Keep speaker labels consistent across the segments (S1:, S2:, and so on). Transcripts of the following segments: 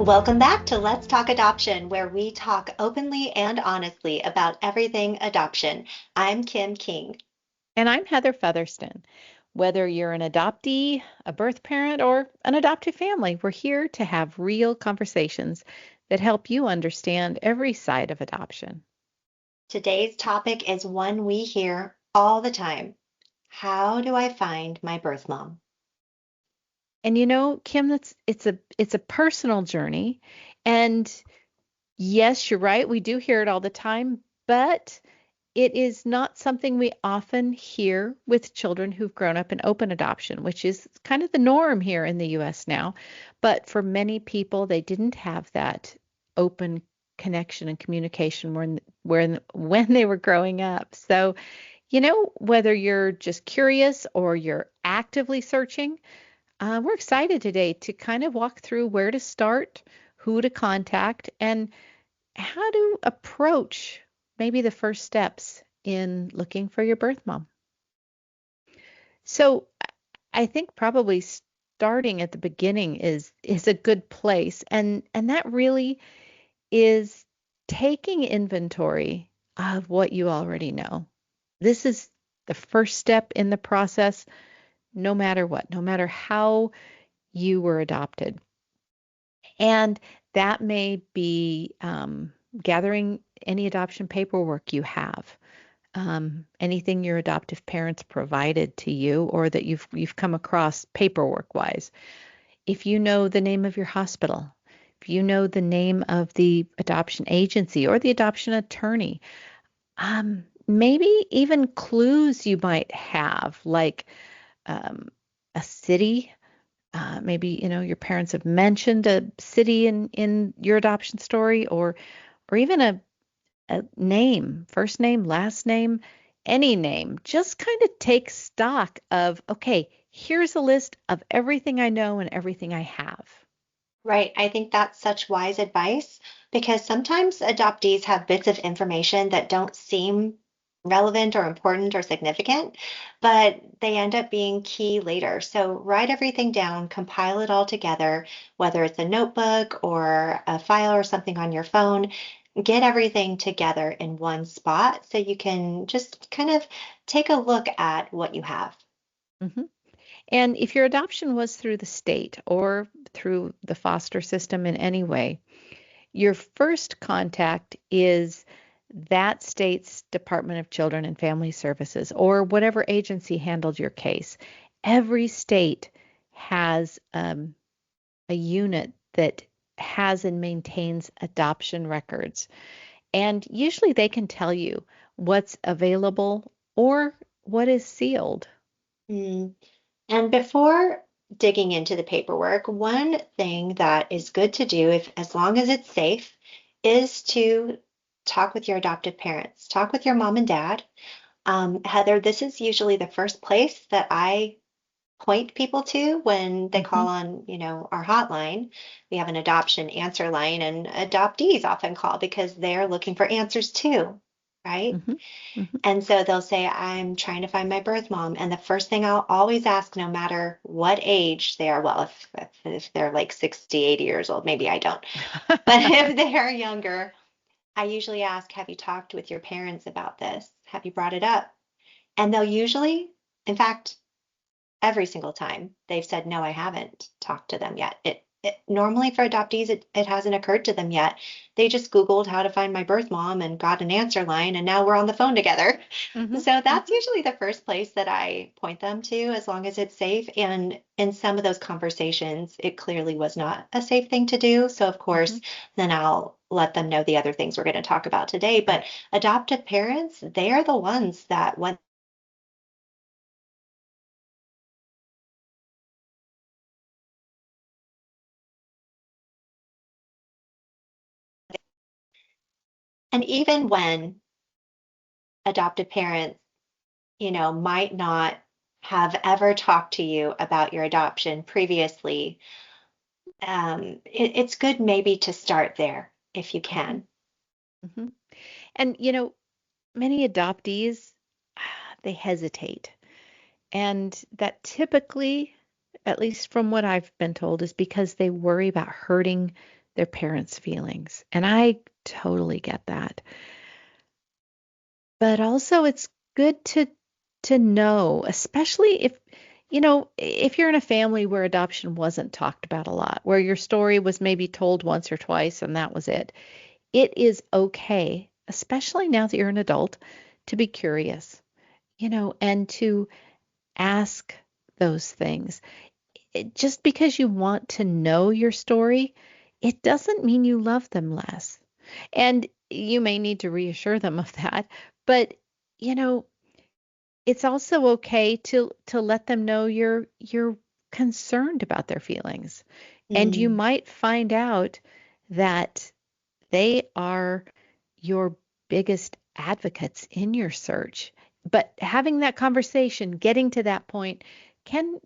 S1: Welcome back to Let's Talk Adoption, where we talk openly and honestly about everything adoption. I'm Kim King.
S2: And I'm Heather Featherston. Whether you're an adoptee, a birth parent, or an adoptive family, we're here to have real conversations that help you understand every side of adoption.
S1: Today's topic is one we hear all the time. How do I find my birth mom?
S2: And Kim, it's a personal journey. And yes, you're right, we do hear it all the time, but it is not something we often hear with children who've grown up in open adoption, which is kind of the norm here in the US now. But for many people, they didn't have that open connection and communication when they were growing up. So, whether you're just curious or you're actively searching, we're excited today to kind of walk through where to start, who to contact, and how to approach maybe the first steps in looking for your birth mom. So I think probably starting at the beginning is a good place, and that really is taking inventory of what you already know. This is the first step in the process, no matter what, no matter how you were adopted. And that may be gathering any adoption paperwork you have, anything your adoptive parents provided to you or that you've come across paperwork wise. If you know the name of your hospital, if you know the name of the adoption agency or the adoption attorney, maybe even clues you might have, like um, a city. Maybe your parents have mentioned a city in your adoption story, or even a name, first name, last name, any name. Just kind of take stock of, okay, here's a list of everything I know and everything I have.
S1: Right. I think that's such wise advice because sometimes adoptees have bits of information that don't seem relevant or important or significant, but they end up being key later. So write everything down, compile it all together, whether it's a notebook or a file or something on your phone. Get everything together in one spot so you can just kind of take a look at what you have.
S2: hmm And if your adoption was through the state or through the foster system in any way, your first contact is that state's Department of Children and Family Services or whatever agency handled your case. Every state has a unit that has and maintains adoption records. And usually they can tell you what's available or what is sealed.
S1: Mm. And before digging into the paperwork, one thing that is good to do, if as long as it's safe, is to talk with your adoptive parents. Talk with your mom and dad. Heather, this is usually the first place that I point people to when they
S2: hmm
S1: call on, our hotline. We have an adoption answer line, and adoptees often call because they're looking for answers too, right?
S2: hmm hmm
S1: And so they'll say, I'm trying to find my birth mom. And the first thing I'll always ask, no matter what age they are, well, if they're like 60, 80 years old, maybe I don't. But if they're younger, I usually ask, have you talked with your parents about this? Have you brought it up? And they'll usually, in fact, every single time they've said, no, I haven't talked to them yet. It normally for adoptees, it hasn't occurred to them yet. They just Googled how to find my birth mom and got an answer line, and now we're on the phone together.
S2: hmm
S1: So that's
S2: hmm
S1: usually the first place that I point them to, as long as it's safe. And in some of those conversations, it clearly was not a safe thing to do. So, of
S2: hmm
S1: course, then I'll let them know the other things we're going to talk about today. But
S2: Right.
S1: adoptive parents, they are the ones that when and even when adoptive parents, might not have ever talked to you about your adoption previously, it's good maybe to start there if you
S2: hmm
S1: can.
S2: hmm And many adoptees, they hesitate. And that typically, at least from what I've been told, is because they worry about hurting their parents' feelings. And I totally get that. But also it's good to know, especially if if you're in a family where adoption wasn't talked about a lot, where your story was maybe told once or twice and that was it. It is okay, especially now that you're an adult, to be curious, and to ask those things. Just because you want to know your story, it doesn't mean you love them less. And you may need to reassure them of that, but you know, it's also okay to let them know you're concerned about their feelings. And you
S1: Mm.
S2: might find out that they are your biggest advocates in your search. But having that conversation, getting to that point can,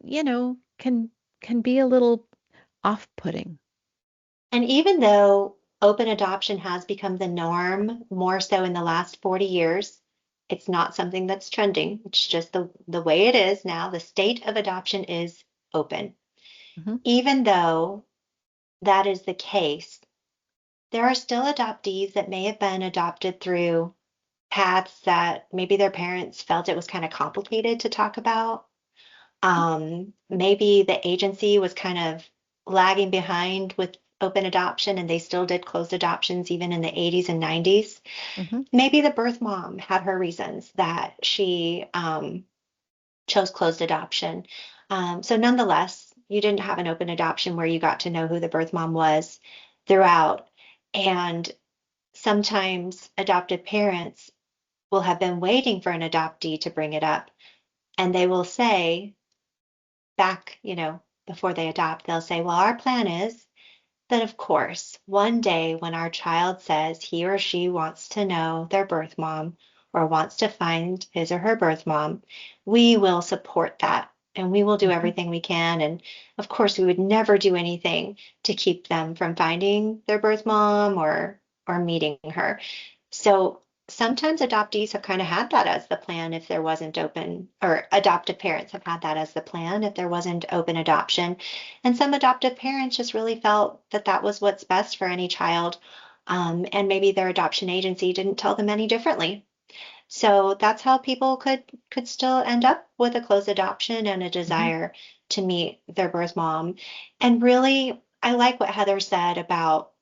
S2: can be a little off-putting.
S1: And even though open adoption has become the norm more so in the last 40 years, it's not something that's trending. It's just the way it is now. The state of adoption is open.
S2: Hmm.
S1: Even though that is the case, there are still adoptees that may have been adopted through paths that maybe their parents felt it was kind of complicated to talk about. Maybe the agency was kind of lagging behind with open adoption and they still did closed adoptions even in the 80s and 90s.
S2: Hmm.
S1: Maybe the birth mom had her reasons that she chose closed adoption. So, nonetheless, you didn't have an open adoption where you got to know who the birth mom was throughout. And sometimes adoptive parents will have been waiting for an adoptee to bring it up. And they will say, back, before they adopt, they'll say, well, our plan is that, of course, one day when our child says he or she wants to know their birth mom or wants to find his or her birth mom, we will support that and we will do
S2: Hmm.
S1: everything we can. And of course, we would never do anything to keep them from finding their birth mom or meeting her. So sometimes adoptees have kind of had that as the plan if there wasn't open, or adoptive parents have had that as the plan if there wasn't open adoption. And some adoptive parents just really felt that that was what's best for any child. And maybe their adoption agency didn't tell them any differently. So that's how people could still end up with a closed adoption and a
S2: Hmm.
S1: desire to meet their birth mom. And really, I like what Heather said about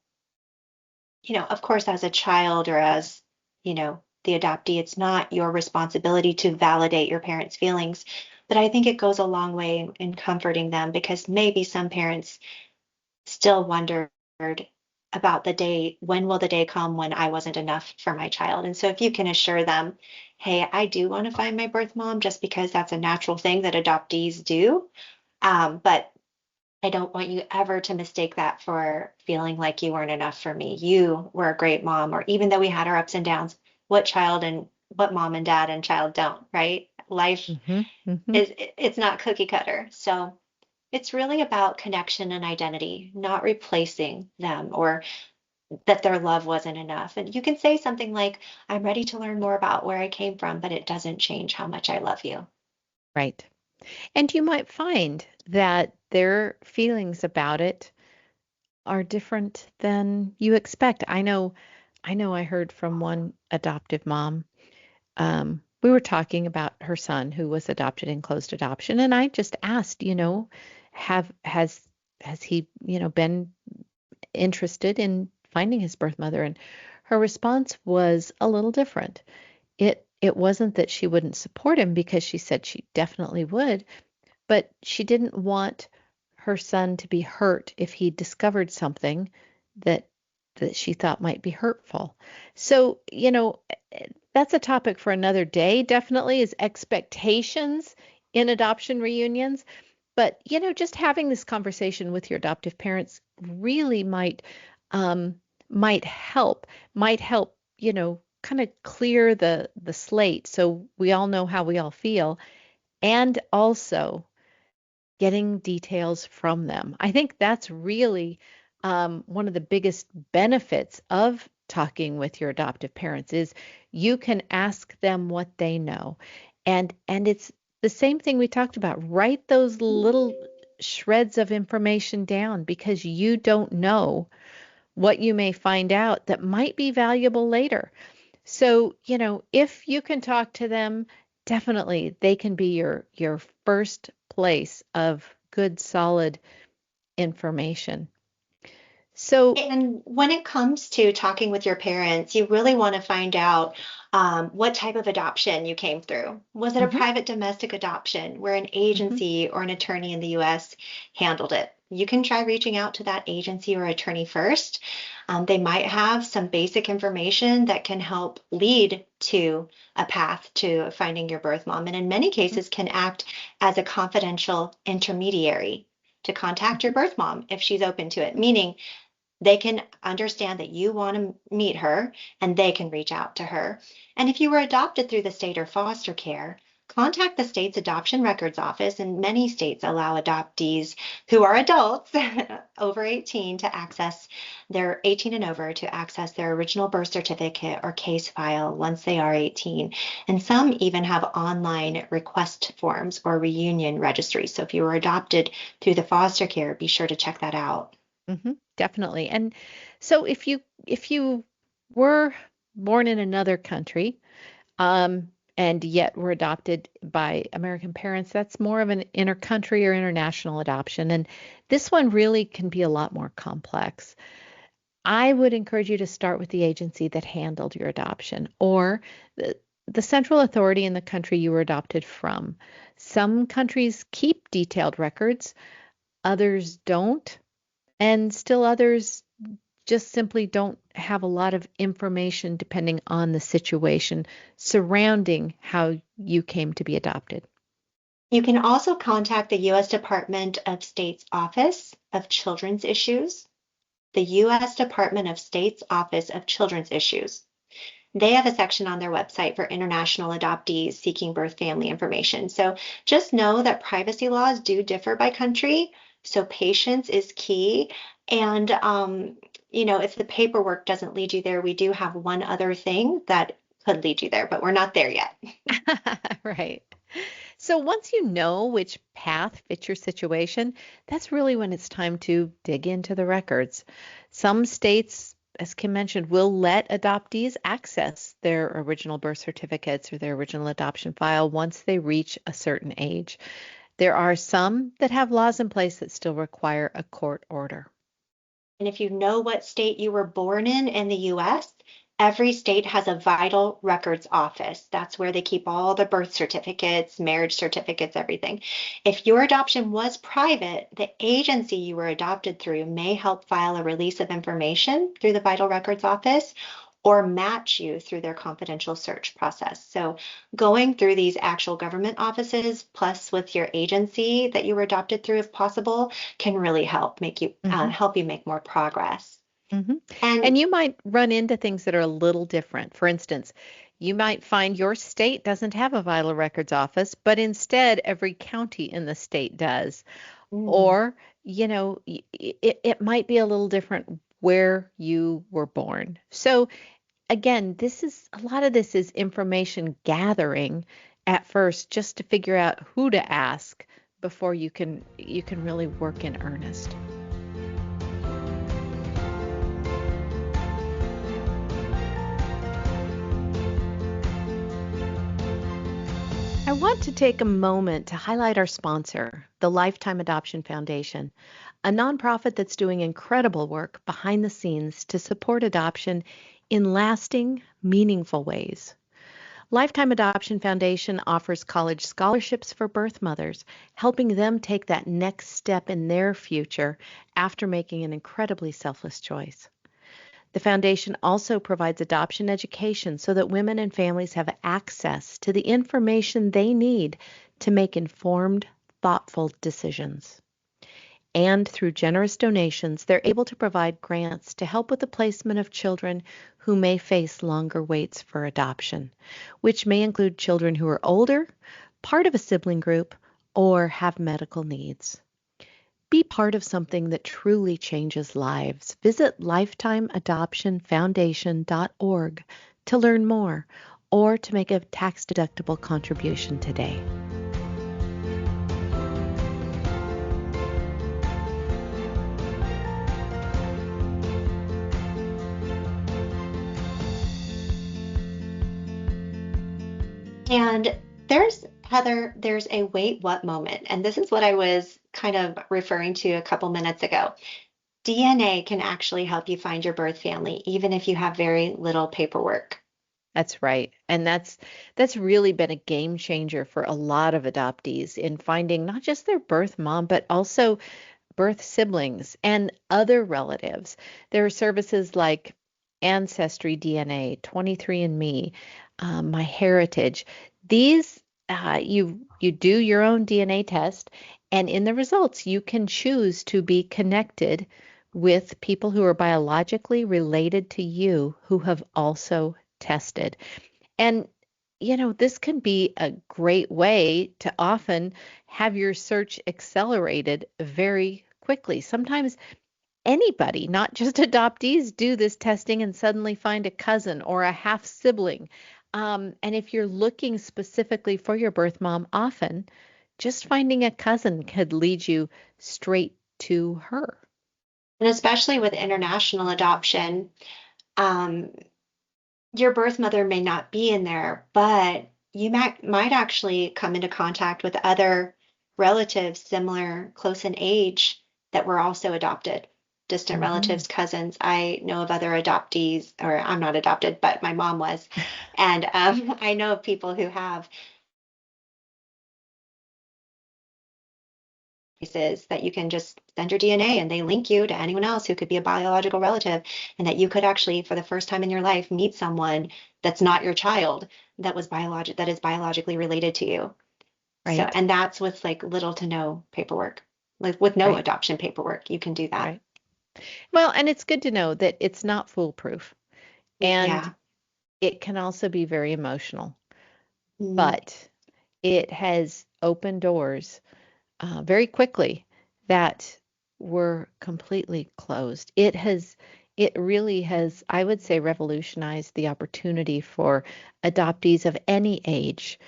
S1: of course, as a child or as, the adoptee, it's not your responsibility to validate your parents' feelings. But I think it goes a long way in comforting them because maybe some parents still wondered about the day, when will the day come when I wasn't enough for my child? And so if you can assure them, hey, I do want to find my birth mom just because that's a natural thing that adoptees do. But I don't want you ever to mistake that for feeling like you weren't enough for me. You were a great mom, or even though we had our ups and downs, what mom and dad and child don't, right? Life
S2: Hmm. Hmm.
S1: it's not cookie cutter. So it's really about connection and identity, not replacing them or that their love wasn't enough. And you can say something like, I'm ready to learn more about where I came from, but it doesn't change how much I love you.
S2: Right. And you might find that their feelings about it are different than you expect. I know I heard from one adoptive mom. We were talking about her son who was adopted in closed adoption, and I just asked, have has he, been interested in finding his birth mother? And her response was a little different. It wasn't that she wouldn't support him because she said she definitely would, but she didn't want her son to be hurt if he discovered something that that she thought might be hurtful. So, that's a topic for another day, definitely, is expectations in adoption reunions. But, just having this conversation with your adoptive parents really um, might help, kind of clear the slate so we all know how we all feel. And also getting details from them. I think that's really one of the biggest benefits of talking with your adoptive parents is you can ask them what they know. And it's the same thing we talked about. Write those little shreds of information down because you don't know what you may find out that might be valuable later. So, if you can talk to them, definitely they can be your first place of good, solid information. So,
S1: And when it comes to talking with your parents, you really want to find out what type of adoption you came through. Was it a
S2: mhm,
S1: private domestic adoption where an
S2: mhm,
S1: agency or an attorney in the US handled it? You can try reaching out to that agency or attorney first. They might have some basic information that can help lead to a path to finding your birth mom, and in many
S2: mhm,
S1: cases can act as a confidential intermediary to contact your
S2: mhm,
S1: birth mom if she's open to it, meaning they can understand that you want to meet her and they can reach out to her. And if you were adopted through the state or foster care, contact the state's adoption records office. And many states allow adoptees who are adults over 18 to access their 18 and over to access their original birth certificate or case file once they are 18. And some even have online request forms or reunion registries. So if you were adopted through the foster care, be sure to check that out.
S2: definitely. And so if you were born in another country, um, and yet were adopted by American parents, that's more of an intercountry or international adoption. And this one really can be a lot more complex. I would encourage you to start with the agency that handled your adoption or the central authority in the country you were adopted from. Some countries keep detailed records, others don't, and still others just simply don't have a lot of information depending on the situation surrounding how you came to be adopted.
S1: You can also contact the U.S. Department of State's Office of Children's Issues, the U.S. Department of State's Office of Children's Issues. They have a section on their website for international adoptees seeking birth family information. So just know that privacy laws do differ by country. So patience is key. And, if the paperwork doesn't lead you there, we do have one other thing that could lead you there, but we're not there yet.
S2: Right. So once you know which path fits your situation, that's really when it's time to dig into the records. Some states, as Kim mentioned, will let adoptees access their original birth certificates or their original adoption file once they reach a certain age. There are some that have laws in place that still require a court order.
S1: And if you know what state you were born in the US, every state has a vital records office. That's where they keep all the birth certificates, marriage certificates, everything. If your adoption was private, the agency you were adopted through may help file a release of information through the vital records office or match you through their confidential search process. So going through these actual government offices plus with your agency that you were adopted through if possible can really help you make more progress.
S2: hmm
S1: And
S2: And you might run into things that are a little different. For instance, you might find your state doesn't have a vital records office, but instead every county in the state does.
S1: mm,
S2: Or, it might be a little different where you were born. So again, a lot of this is information gathering at first just to figure out who to ask before you can really work in earnest. I want to take a moment to highlight our sponsor, the Lifetime Adoption Foundation, a nonprofit that's doing incredible work behind the scenes to support adoption in lasting, meaningful ways. Lifetime Adoption Foundation offers college scholarships for birth mothers, helping them take that next step in their future after making an incredibly selfless choice. The foundation also provides adoption education so that women and families have access to the information they need to make informed, thoughtful decisions. And through generous donations, they're able to provide grants to help with the placement of children who may face longer waits for adoption, which may include children who are older, part of a sibling group, or have medical needs. Be part of something that truly changes lives. Visit lifetimeadoptionfoundation.org to learn more or to make a tax-deductible contribution today.
S1: And there's a wait what moment. And this is what I was kind of referring to a couple minutes ago. DNA can actually help you find your birth family, even if you have very little paperwork.
S2: That's right. And that's really been a game changer for a lot of adoptees in finding not just their birth mom, but also birth siblings and other relatives. There are services like Ancestry DNA, 23andMe, MyHeritage. These you do your own DNA test, and in the results, you can choose to be connected with people who are biologically related to you who have also tested. And this can be a great way to often have your search accelerated very quickly. Sometimes anybody, not just adoptees, do this testing and suddenly find a cousin or a half sibling. And if you're looking specifically for your birth mom, often just finding a cousin could lead you straight to her.
S1: And especially with international adoption, um, your birth mother may not be in there, but you might actually come into contact with other relatives similar, close in age, that were also adopted. Distant
S2: Hmm.
S1: relatives, cousins. I know of other adoptees, or I'm not adopted, but my mom was. And I know of people who have places that you can just send your DNA and they link you to anyone else who could be a biological relative, and that you could actually, for the first time in your life, meet someone that's not your child that is biologically related to you. So,
S2: Right,
S1: and that's with like little to no paperwork. Like with no
S2: right,
S1: adoption paperwork, you can do that.
S2: right. Well, and it's good to know that it's not foolproof and
S1: Yeah.
S2: it can also be very emotional,
S1: Mm,
S2: but it has opened doors very quickly that were completely closed. It really has, I would say, revolutionized the opportunity for adoptees of any age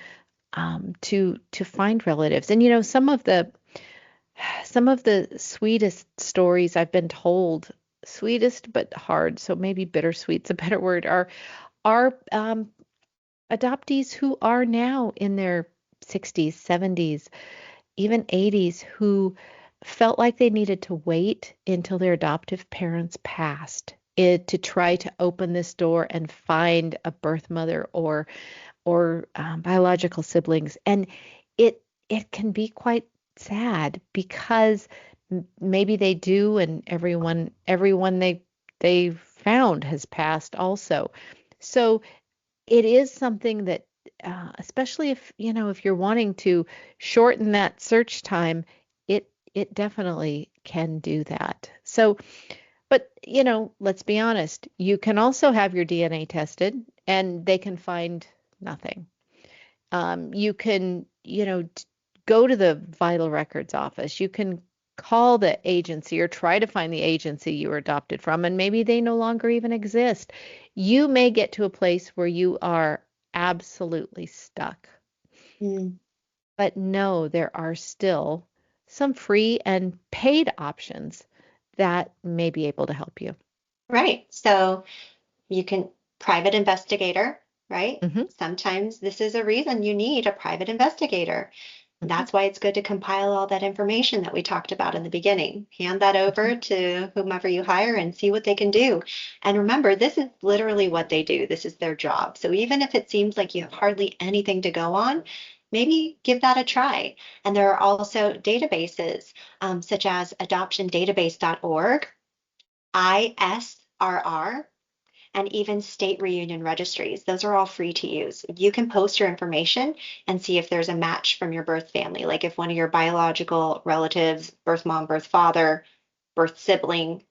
S2: to find relatives. And some of the sweetest stories I've been told, sweetest but hard, so maybe bittersweet's a better word, are adoptees who are now in their 60s, 70s, even 80s, who felt like they needed to wait until their adoptive parents passed to try to open this door and find a birth mother or biological siblings. And it can be quite sad because maybe they do, and everyone they found has passed also. So it is something that, especially if you're wanting to shorten that search time, it definitely can do that. So, but let's be honest, you can also have your DNA tested and they can find nothing. You can, go to the vital records office. You can call the agency or try to find the agency you were adopted from, and maybe they no longer even exist. You may get to a place where you are absolutely stuck.
S1: mm.
S2: But no, there are still some free and paid options that may be able to help you.
S1: Right. So you can private investigator, right?
S2: Hmm.
S1: Sometimes this is a reason you need a private investigator.
S2: Hmm.
S1: That's why it's good to compile all that information that we talked about in the beginning. Hand that
S2: Hmm.
S1: over to whomever you hire and see what they can do. And remember, this is literally what they do. This is their job. So even if it seems like you have hardly anything to go on, maybe give that a try. And there are also databases such as adoptiondatabase.org, ISRR, and even state reunion registries. Those are all free to use. You can post your information and see if there's a match from your birth family, like if one of your biological relatives, birth mom, birth father, birth sibling,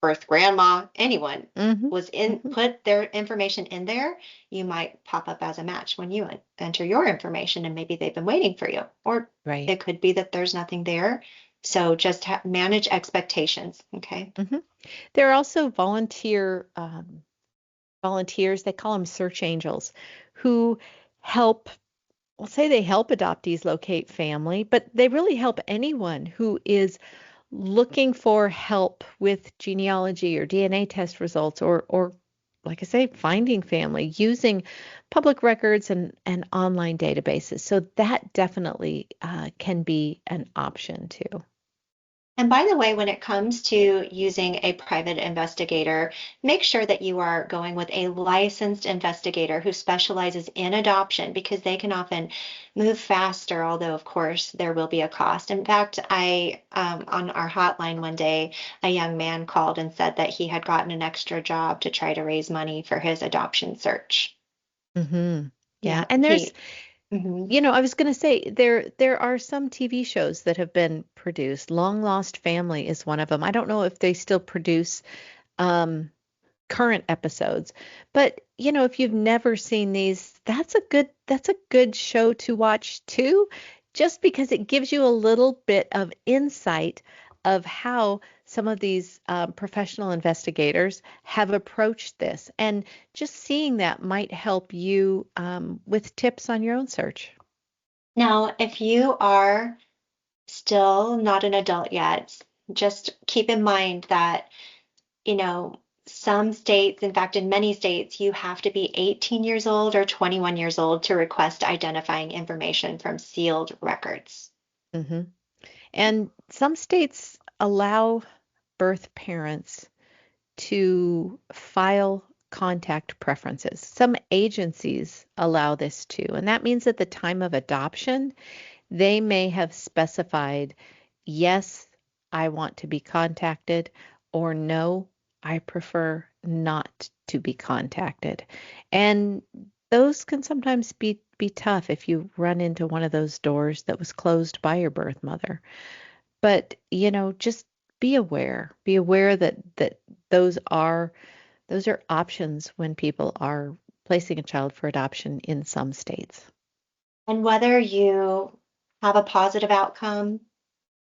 S1: birth grandma, anyone
S2: Hmm.
S1: was in
S2: Hmm.
S1: put their information in there, you might pop up as a match when you enter your information and maybe they've been waiting for you. Or
S2: Right.
S1: it could be that there's nothing there. So just manage expectations, okay?
S2: Hmm. There are also volunteers, they call them search angels, who help, well, say they help adoptees locate family, but they really help anyone who is looking for help with genealogy or DNA test results or like I say, finding family, using public records and online databases. So that definitely can be an option too.
S1: And by the way, when it comes to using a private investigator, make sure that you are going with a licensed investigator who specializes in adoption because they can often move faster, although of course there will be a cost. In fact, I on our hotline one day, a young man called and said that he had gotten an extra job to try to raise money for his adoption search.
S2: Hmm. Yeah,
S1: Yeah,
S2: and there's,
S1: mhm.
S2: I was going to say there are some TV shows that have been produced. Long Lost Family is one of them. I don't know if they still produce um, current episodes, but if you've never seen these, that's a good show to watch too, just because it gives you a little bit of insight of how some of these professional investigators have approached this, and just seeing that might help you with tips on your own search.
S1: Now, if you are still not an adult yet, just keep in mind that, you know, some states, in fact, in many states, you have to be 18 years old or 21 years old to request identifying information from sealed records.
S2: Hmm. And some states allow birth parents to file contact preferences. Some agencies allow this too, and that means at the time of adoption, they may have specified, yes, I want to be contacted, or no, I prefer not to be contacted. And those can sometimes be tough if you run into one of those doors that was closed by your birth mother. But, just be aware. Be aware that those are those are options when people are placing a child for adoption in some states.
S1: And whether you have a positive outcome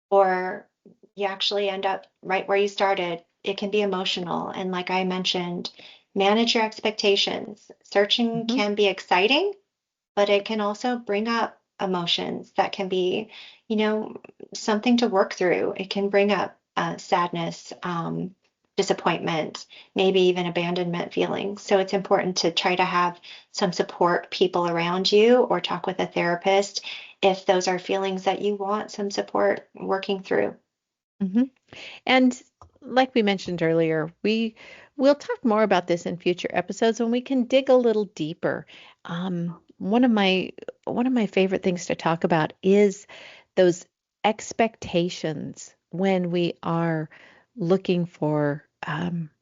S1: or you actually end up right where you started, it can be emotional. And like I mentioned, manage your expectations. Searching
S2: Hmm.
S1: can be exciting, but it can also bring up emotions that can be, you know, something to work through. It can bring up sadness, disappointment, maybe even abandonment feelings. So it's important to try to have some support people around you or talk with a therapist if those are feelings that you want some support working through.
S2: Hmm. And like we mentioned earlier, we'll talk more about this in future episodes when we can dig a little deeper. One of my favorite things to talk about is those expectations when we are looking for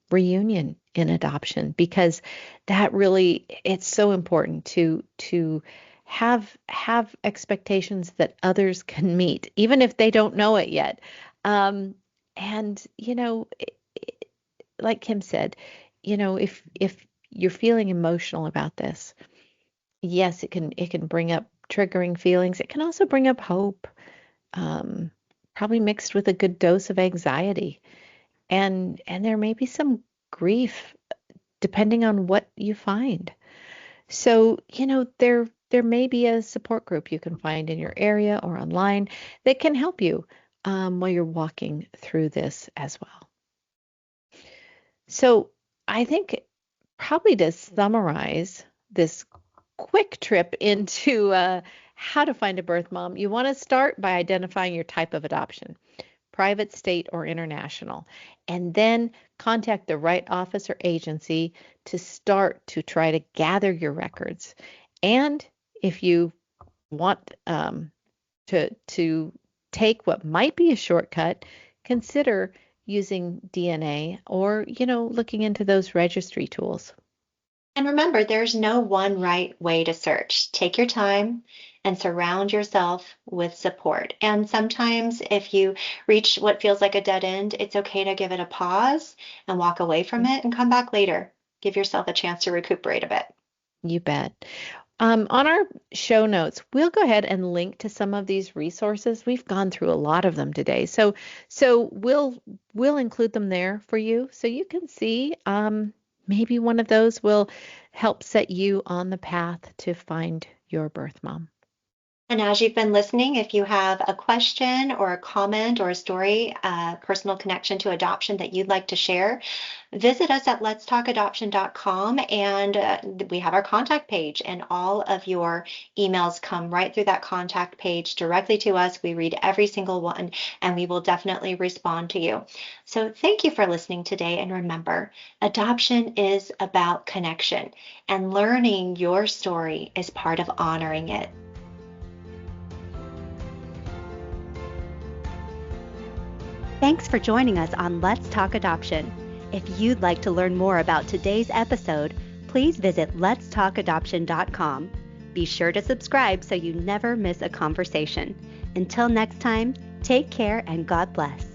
S2: reunion in adoption, because that really, it's so important to have expectations that others can meet, even if they don't know it yet. Um, and like Kim said, if you're feeling emotional about this, yes, it can bring up triggering feelings. It can also bring up hope, um, probably mixed with a good dose of anxiety, and there may be some grief depending on what you find. So, there may be a support group you can find in your area or online that can help you while you're walking through this as well. So, I think, probably to summarize this quick trip into how to find a birth mom, you want to start by identifying your type of adoption, private, state, or international, and then contact the right office or agency to start to try to gather your records. And if you want to take what might be a shortcut, consider using DNA or looking into those registry tools.
S1: And remember, there's no one right way to search. Take your time and surround yourself with support. And sometimes, if you reach what feels like a dead end, it's okay to give it a pause and walk away from it and come back later. Give yourself a chance to recuperate a bit.
S2: You bet. On our show notes, we'll go ahead and link to some of these resources. We've gone through a lot of them today, so we'll include them there for you, so you can see. Maybe one of those will help set you on the path to find your birth mom.
S1: And as you've been listening, if you have a question or a comment or a story, a personal connection to adoption that you'd like to share, visit us at letstalkadoption.com, and we have our contact page, and all of your emails come right through that contact page directly to us. We read every single one, and we will definitely respond to you. So thank you for listening today, and remember, adoption is about connection, and learning your story is part of honoring it. Thanks for joining us on Let's Talk Adoption. If you'd like to learn more about today's episode, please visit letstalkadoption.com. Be sure to subscribe so you never miss a conversation. Until next time, take care and God bless.